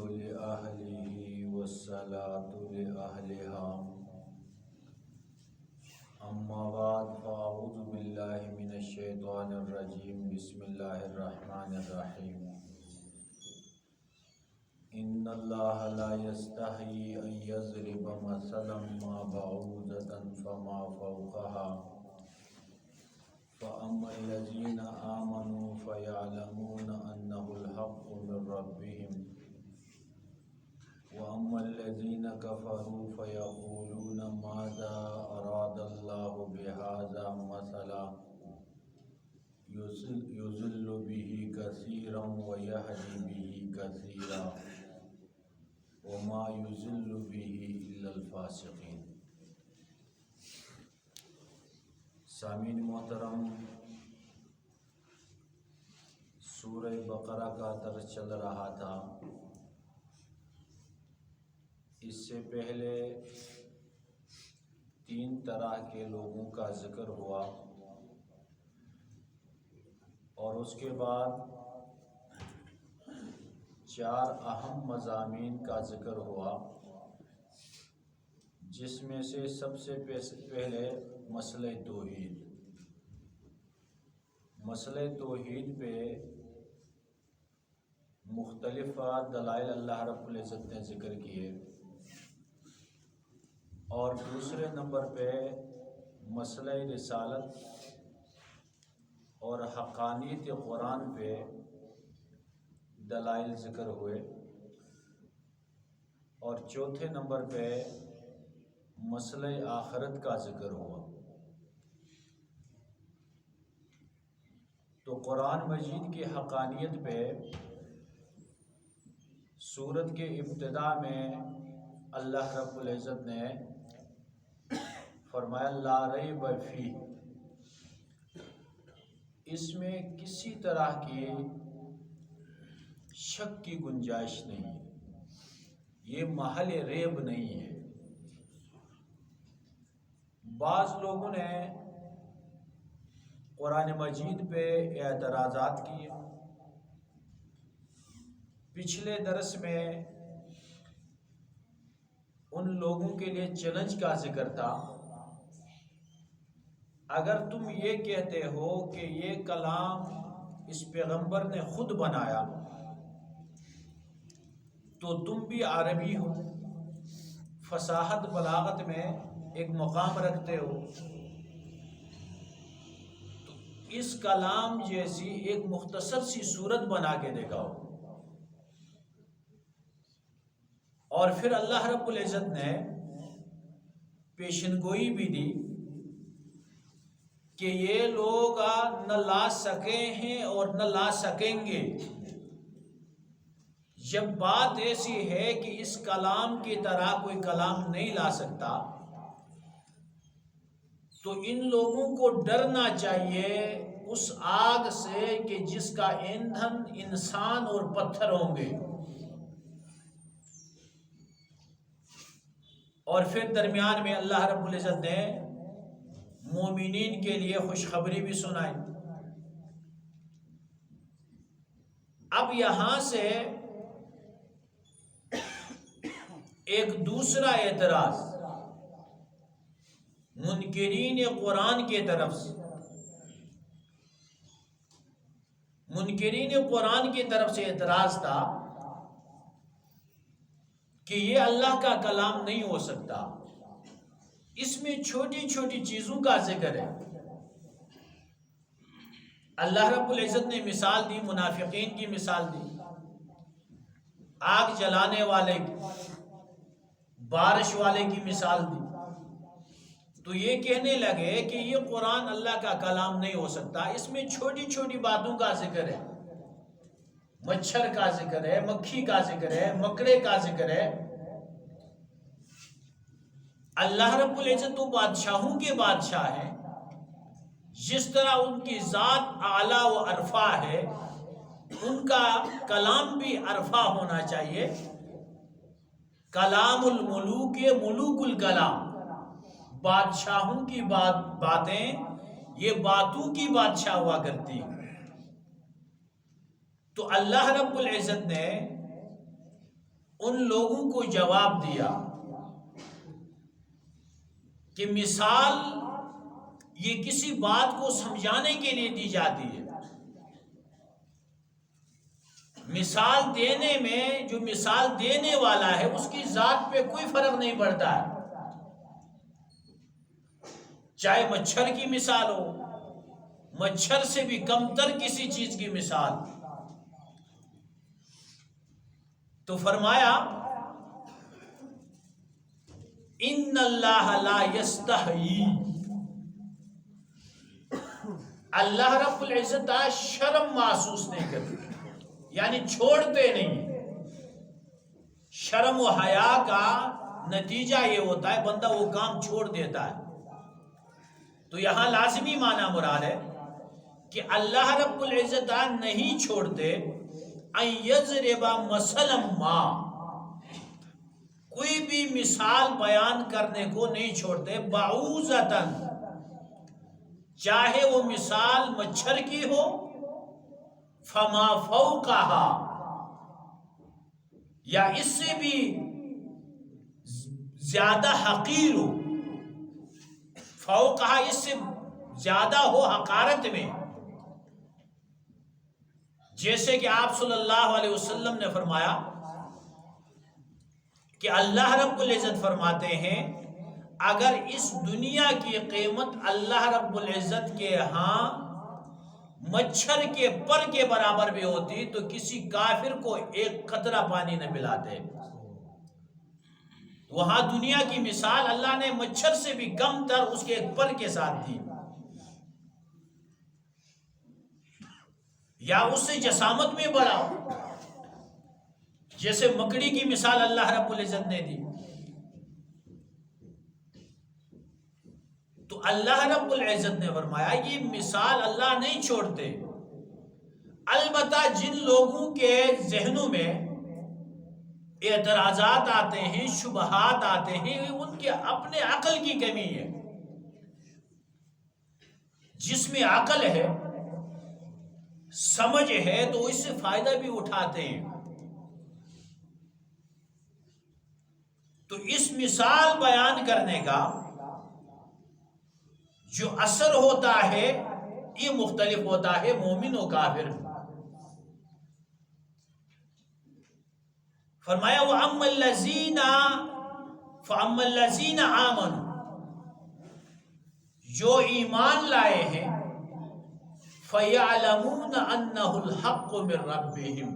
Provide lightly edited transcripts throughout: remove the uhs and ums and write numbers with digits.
لأهله والصلاة لأهلها. أما بعد فأعوذ بالله من الشيطان الرجيم. بسم الله الرحمن الرحيم. إن الله لا يستحيي أن يضرب مثلا ما بعوضة فما فوقها فأما الذين آمنوا فيعلمون أنه الحق من ربهم وأما الذين كفروا فيقولون ماذا أراد الله بهذا مثلا يضل به كثيرا ويهدي به كثيرا وما يضل به إلا الفاسقين. سامعین محترم، سورہ بقرہ کا درس چل رہا تھا. اس سے پہلے 3 طرح کے لوگوں کا ذکر ہوا اور اس کے بعد 4 اہم مضامین کا ذکر ہوا، جس میں سے سب سے پہلے مسئلہ توحید. مسئلہ توحید پہ مختلف دلائل اللہ رب العزت نے ذکر کیے، اور دوسرے نمبر پہ مسئلہ رسالت اور حقانیت قرآن پہ دلائل ذکر ہوئے، اور چوتھے نمبر پہ مسئلہ آخرت کا ذکر ہوا. تو قرآن مجید کی حقانیت پہ سورت کے ابتدا میں اللہ رب العزت نے فرمایا لا ریب فیہ، اس میں کسی طرح کی شک کی گنجائش نہیں ہے، یہ محل ریب نہیں ہے. بعض لوگوں نے قرآن مجید پہ اعتراضات کیے. پچھلے درس میں ان لوگوں کے لیے چیلنج کا ذکر تھا. اگر تم یہ کہتے ہو کہ یہ کلام اس پیغمبر نے خود بنایا تو تم بھی عربی ہو، فصاحت بلاغت میں ایک مقام رکھتے ہو، تو اس کلام جیسی ایک مختصر سی صورت بنا کے دکھاؤ. اور پھر اللہ رب العزت نے پیشن گوئی بھی دی کہ یہ لوگ نہ لا سکے ہیں اور نہ لا سکیں گے. جب بات ایسی ہے کہ اس کلام کی طرح کوئی کلام نہیں لا سکتا تو ان لوگوں کو ڈرنا چاہیے اس آگ سے کہ جس کا ایندھن انسان اور پتھر ہوں گے. اور پھر درمیان میں اللہ رب العزت نے مومنین کے لیے خوشخبری بھی سنائی. اب یہاں سے ایک دوسرا اعتراض منکرین قرآن کی طرف سے، منکرین قرآن کی طرف سے اعتراض تھا کہ یہ اللہ کا کلام نہیں ہو سکتا. اس میں چھوٹی چھوٹی چیزوں کا ذکر ہے. اللہ رب العزت نے مثال دی، منافقین کی مثال دی، آگ جلانے والے کی، بارش والے کی مثال دی. تو یہ کہنے لگے کہ یہ قرآن اللہ کا کلام نہیں ہو سکتا. اس میں چھوٹی چھوٹی باتوں کا ذکر ہے، مچھر کا ذکر ہے، مکھی کا ذکر ہے، مکڑے کا ذکر ہے. اللہ رب العزت تو بادشاہوں کے بادشاہ ہیں، جس طرح ان کی ذات اعلیٰ و عرفہ ہے ان کا کلام بھی عرفہ ہونا چاہیے. کلام الملوک ملوک الکلام، بادشاہوں کی باتیں یہ باتوں کی بادشاہ ہوا کرتی ہیں. تو اللہ رب العزت نے ان لوگوں کو جواب دیا کہ مثال یہ کسی بات کو سمجھانے کے لیے دی جاتی ہے. مثال دینے میں جو مثال دینے والا ہے اس کی ذات پہ کوئی فرق نہیں پڑتا ہے، چاہے مچھر کی مثال ہو، مچھر سے بھی کمتر کسی چیز کی مثال. تو فرمایا ان اللہ لا یستحیی، اللہ رب العزت شرم محسوس نہیں کرتے، یعنی چھوڑتے نہیں. شرم و حیا کا نتیجہ یہ ہوتا ہے بندہ وہ کام چھوڑ دیتا ہے. تو یہاں لازمی معنی مراد ہے کہ اللہ رب العزت نہیں چھوڑتے ان یضرب مثلا ما، کوئی بھی مثال بیان کرنے کو نہیں چھوڑتے. بعوضۃً، چاہے وہ مثال مچھر کی ہو، فما فوقہا، یا اس سے بھی زیادہ حقیر ہو، فوقہا اس سے زیادہ ہو حقارت میں. جیسے کہ آپ صلی اللہ علیہ وسلم نے فرمایا کہ اللہ رب العزت فرماتے ہیں اگر اس دنیا کی قیمت اللہ رب العزت کے ہاں مچھر کے پر کے برابر بھی ہوتی تو کسی کافر کو ایک قطرہ پانی نہ پلاتے. وہاں دنیا کی مثال اللہ نے مچھر سے بھی کم تر اس کے ایک پر کے ساتھ دی، یا اس سے جسامت میں بڑا، جیسے مکڑی کی مثال اللہ رب العزت نے دی. تو اللہ رب العزت نے فرمایا یہ مثال اللہ نہیں چھوڑتے. البتہ جن لوگوں کے ذہنوں میں اعتراضات آتے ہیں، شبہات آتے ہیں، ان کے اپنے عقل کی کمی ہے. جس میں عقل ہے، سمجھ ہے، تو اس سے فائدہ بھی اٹھاتے ہیں. تو اس مثال بیان کرنے کا جو اثر ہوتا ہے یہ مختلف ہوتا ہے مومن و کافر. فرمایا وَأَمَّا الَّذِينَ فَأَمَّا الَّذِينَ آمَنُوا، جو ایمان لائے ہیں، فَيَعْلَمُونَ أَنَّهُ الْحَقُّ مِنْ رَبِّهِمْ،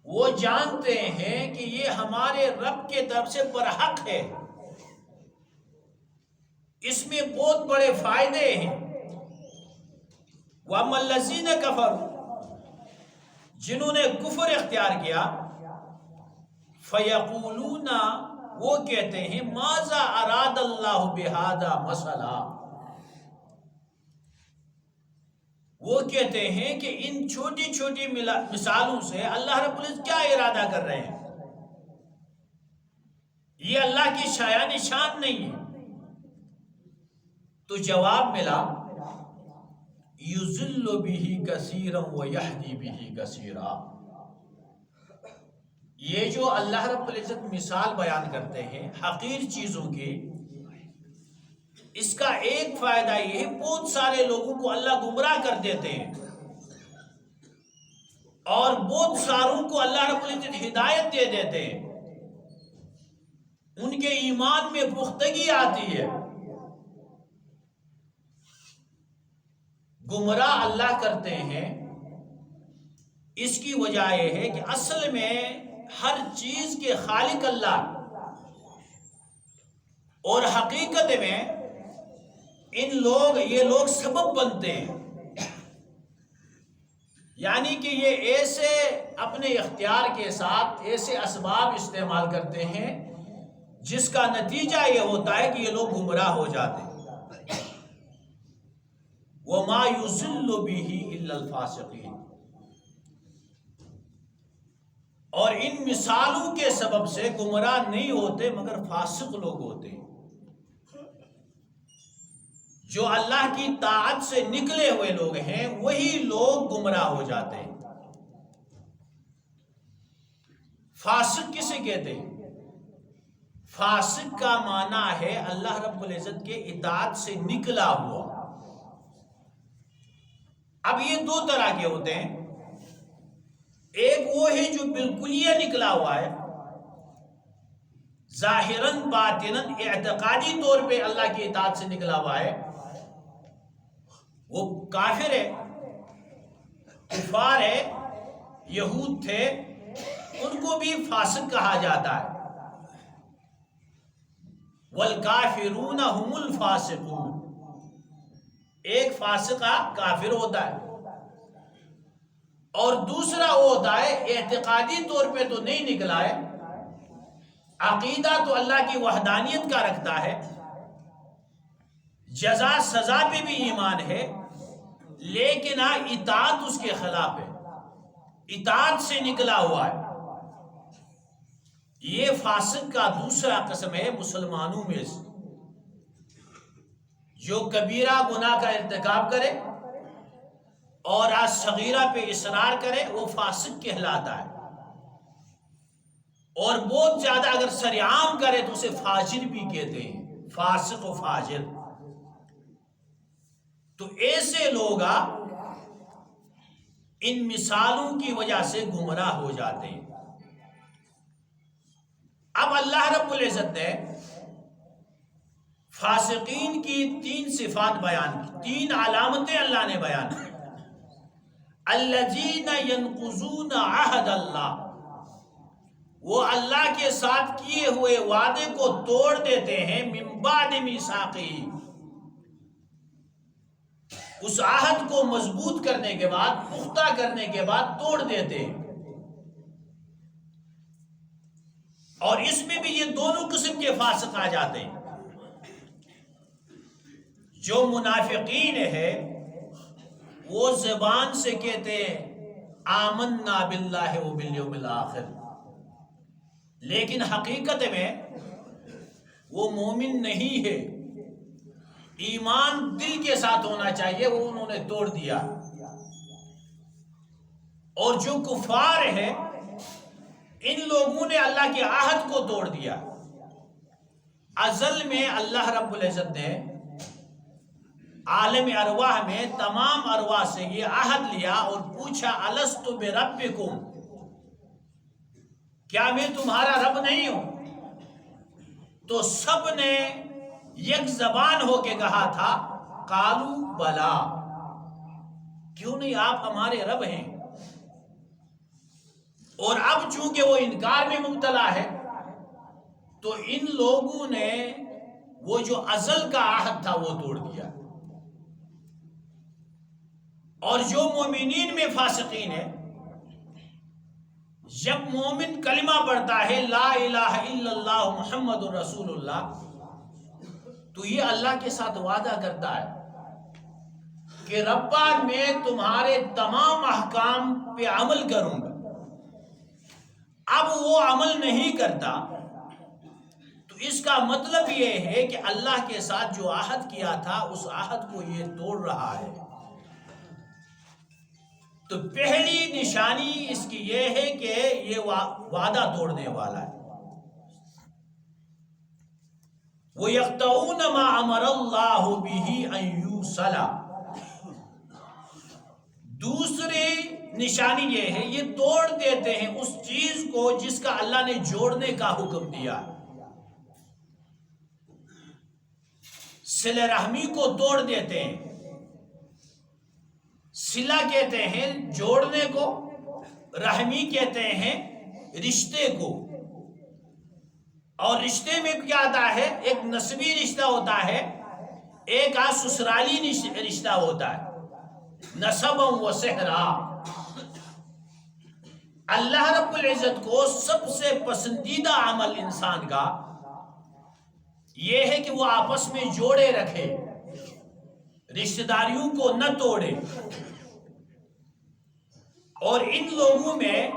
وہ جانتے ہیں کہ یہ ہمارے رب کے طرف سے برحق ہے. اس میں بہت بڑے فائدے ہیں. وَأَمَّا الَّذِينَ كَفَرُوا، جنہوں نے کفر اختیار کیا، فَيَقُولُونَ، وہ کہتے ہیں مَاذَا أَرَادَ اللَّهُ بِهَذَا مَثَلًا، وہ کہتے ہیں کہ ان چھوٹی چھوٹی مثالوں سے اللہ رب العزت کیا ارادہ کر رہے ہیں. یہ اللہ کی شایان شان نہیں ہے. تو جواب ملا یضل بہ کثیرا ویہدی بہ کثیرا. یہ جو اللہ رب العزت مثال بیان کرتے ہیں حقیر چیزوں کی، اس کا ایک فائدہ یہ ہے بہت سارے لوگوں کو اللہ گمراہ کر دیتے ہیں، اور بہت ساروں کو اللہ رب العزت ہدایت دے دیتے ہیں. ان کے ایمان میں پختگی آتی ہے. گمراہ اللہ کرتے ہیں، اس کی وجہ یہ ہے کہ اصل میں ہر چیز کے خالق اللہ، اور حقیقت میں یہ لوگ سبب بنتے ہیں. یعنی کہ یہ ایسے اپنے اختیار کے ساتھ ایسے اسباب استعمال کرتے ہیں جس کا نتیجہ یہ ہوتا ہے کہ یہ لوگ گمراہ ہو جاتے ہیں. وَمَا يُضِلُّ بِهِ إِلَّا الْفَاسِقِينَ، اور ان مثالوں کے سبب سے گمراہ نہیں ہوتے مگر فاسق لوگ ہوتے ہیں. جو اللہ کی طاعت سے نکلے ہوئے لوگ ہیں وہی لوگ گمراہ ہو جاتے ہیں. فاسق کسے کہتے ہیں؟ فاسق کا معنی ہے اللہ رب العزت کے اطاعت سے نکلا ہوا۔ اب یہ دو طرح کے ہوتے ہیں، ایک وہ ہے جو بالکل ہی نکلا ہوا ہے، ظاہراً باطناً اعتقادی طور پہ اللہ کی اطاعت سے نکلا ہوا ہے، وہ کافر ہے، کفار ہے، یہود تھے، ان کو بھی فاسق کہا جاتا ہے۔ والکافرون هم الفاسقون، ایک فاسقہ کافر ہوتا ہے، اور دوسرا وہ ہوتا ہے اعتقادی طور پہ تو نہیں نکلا ہے، عقیدہ تو اللہ کی وحدانیت کا رکھتا ہے، جزا سزا پہ بھی ایمان ہے، لیکن اطاعت اس کے خلاف ہے، اطاعت سے نکلا ہوا ہے۔ یہ فاسق کا دوسرا قسم ہے مسلمانوں میں سے، جو کبیرہ گناہ کا ارتکاب کرے اور صغیرہ پہ اصرار کرے، وہ فاسق کہلاتا ہے، اور بہت زیادہ اگر سرعام کرے تو اسے فاجر بھی کہتے ہیں، فاسق و فاجر۔ تو ایسے لوگ ان مثالوں کی وجہ سے گمراہ ہو جاتے ہیں۔ اب اللہ رب العزت نے فاسقین کی تین صفات بیان کی، تین علامتیں اللہ نے بیان کی۔ الذین ینقضون عہد اللہ، وہ اللہ کے ساتھ کیے ہوئے وعدے کو توڑ دیتے ہیں، من بعد میثاقہ، اس عہد کو مضبوط کرنے کے بعد، پختہ کرنے کے بعد توڑ دیتے ہیں۔ اور اس میں بھی یہ دونوں قسم کے فاسق آ جاتے ہیں۔ جو منافقین ہے وہ زبان سے کہتے ہیں آمنا باللہ و بالیوم الآخر، لیکن حقیقت میں وہ مومن نہیں ہے، ایمان دل کے ساتھ ہونا چاہیے، وہ انہوں نے توڑ دیا۔ اور جو کفار ہے ان لوگوں نے اللہ کے عہد کو توڑ دیا۔ ازل میں اللہ رب العزت نے عالم ارواح میں تمام ارواح سے یہ عہد لیا اور پوچھا الست بربکم، کیا میں تمہارا رب نہیں ہوں؟ تو سب نے یک زبان ہو کے کہا تھا قالوا بلا، کیوں نہیں، آپ ہمارے رب ہیں۔ اور اب چونکہ وہ انکار میں مبتلا ہے تو ان لوگوں نے وہ جو ازل کا عہد تھا وہ توڑ دیا۔ اور جو مومنین میں فاسقین ہے، جب مومن کلمہ پڑھتا ہے لا الہ الا اللہ محمد رسول اللہ، تو یہ اللہ کے ساتھ وعدہ کرتا ہے کہ ربا میں تمہارے تمام احکام پہ عمل کروں گا۔ اب وہ عمل نہیں کرتا تو اس کا مطلب یہ ہے کہ اللہ کے ساتھ جو عہد کیا تھا اس عہد کو یہ توڑ رہا ہے۔ تو پہلی نشانی اس کی یہ ہے کہ یہ وعدہ توڑنے والا ہے۔ وَيَقْطَعُونَ مَا أَمَرَ اللَّهُ بِهِ أَن يُوصَلَ، دوسری نشانی یہ ہے یہ توڑ دیتے ہیں اس چیز کو جس کا اللہ نے جوڑنے کا حکم دیا۔ صلہ رحمی کو توڑ دیتے ہیں۔ صلہ کہتے ہیں جوڑنے کو، رحمی کہتے ہیں رشتے کو۔ اور رشتے میں کیا آتا ہے؟ ایک نسبی رشتہ ہوتا ہے، ایک سسرالی رشتہ ہوتا ہے، نسبا و سحرا۔ اللہ رب العزت کو سب سے پسندیدہ عمل انسان کا یہ ہے کہ وہ آپس میں جوڑے رکھے، رشتہ داریوں کو نہ توڑے۔ اور ان لوگوں میں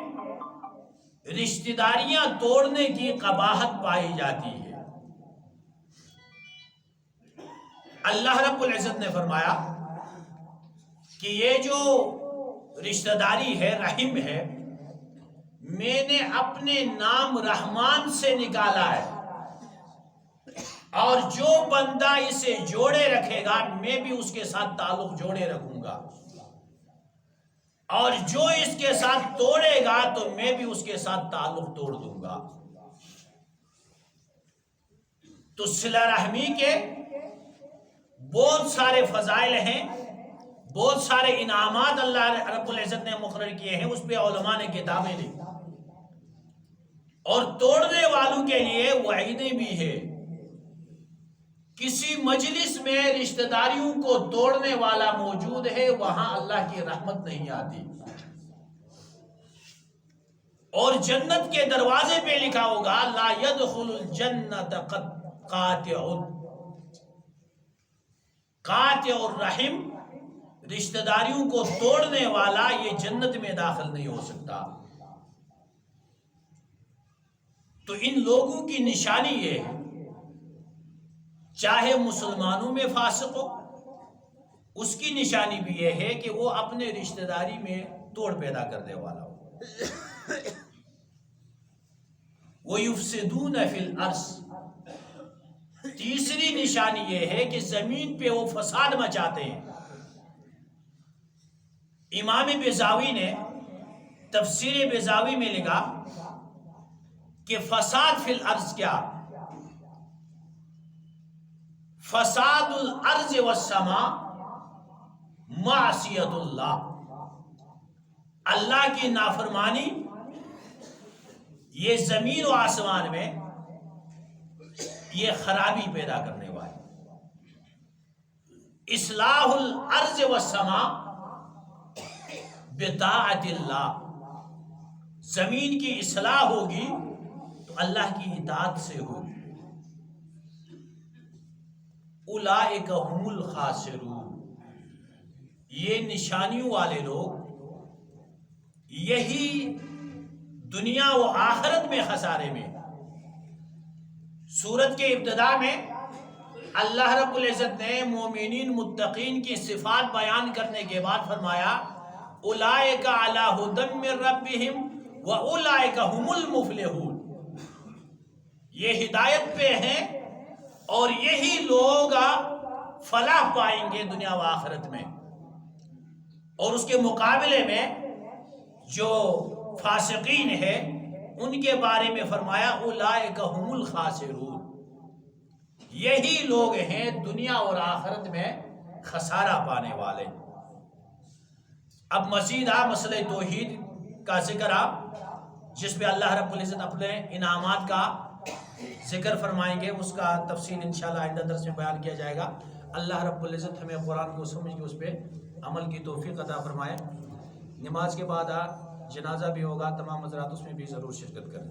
رشتہ داریاں توڑنے کی قباحت پائی جاتی ہے۔ اللہ رب العزت نے فرمایا کہ یہ جو رشتہ داری ہے، رحم ہے، میں نے اپنے نام رحمان سے نکالا ہے، اور جو بندہ اسے جوڑے رکھے گا میں بھی اس کے ساتھ تعلق جوڑے رکھوں گا، اور جو اس کے ساتھ توڑے گا تو میں بھی اس کے ساتھ تعلق توڑ دوں گا۔ تو صلہ رحمی کے بہت سارے فضائل ہیں، بہت سارے انعامات اللہ رب العزت نے مقرر کیے ہیں، اس پہ علماء نے کتابیں لکھی، اور توڑنے والوں کے لیے وعیدیں بھی ہیں۔ کسی مجلس میں رشتہ داریوں کو توڑنے والا موجود ہے، وہاں اللہ کی رحمت نہیں آتی، اور جنت کے دروازے پہ لکھا ہوگا لا يدخل الجنت قاطع الرحم، رشتہ داریوں کو توڑنے والا یہ جنت میں داخل نہیں ہو سکتا۔ تو ان لوگوں کی نشانی یہ ہے، چاہے مسلمانوں میں فاسق ہو، اس کی نشانی بھی یہ ہے کہ وہ اپنے رشتہ داری میں توڑ پیدا کرنے والا ہو۔ وَيُفْسِدُونَ فِي الْأَرْضِ، تیسری نشانی یہ ہے کہ زمین پہ وہ فساد مچاتے ہیں۔ امام بیضاوی نے تفسیر بیضاوی میں لکھا کہ فساد فی الارض کیا؟ فساد الارض والسماء معصیت اللہ، اللہ کی نافرمانی یہ زمین و آسمان میں یہ خرابی پیدا کرنے والی۔ اصلاح الارض والسماء بطاعت اللہ، زمین کی اصلاح ہوگی تو اللہ کی اطاعت سے ہوگی۔ اولئک هم الخاسرون، یہ نشانیوں والے لوگ یہی دنیا و آخرت میں خسارے میں۔ سورت کے ابتدا میں اللہ رب العزت نے مومنین متقین کی صفات بیان کرنے کے بعد فرمایا اولئک علی ھدی من ربہم واولئک ھم المفلحون، یہ ہدایت پہ ہیں اور یہی لوگ فلاح پائیں گے دنیا و آخرت میں۔ اور اس کے مقابلے میں جو فاسقین ہیں ان کے بارے میں فرمایا اولئک ھم الخاسرون، یہی لوگ ہیں دنیا اور آخرت میں خسارہ پانے والے۔ اب مزید مسئلہ توحید کا ذکر جس پہ اللہ رب العزت اپنے انعامات کا ذکر فرمائیں گے، اس کا تفصیل انشاءاللہ آئندہ درس میں بیان کیا جائے گا۔ اللہ رب العزت ہمیں قرآن کو سمجھ کے اس پہ عمل کی توفیق عطا فرمائے۔ نماز کے بعد جنازہ بھی ہوگا، تمام حضرات اس میں بھی ضرور شرکت کریں۔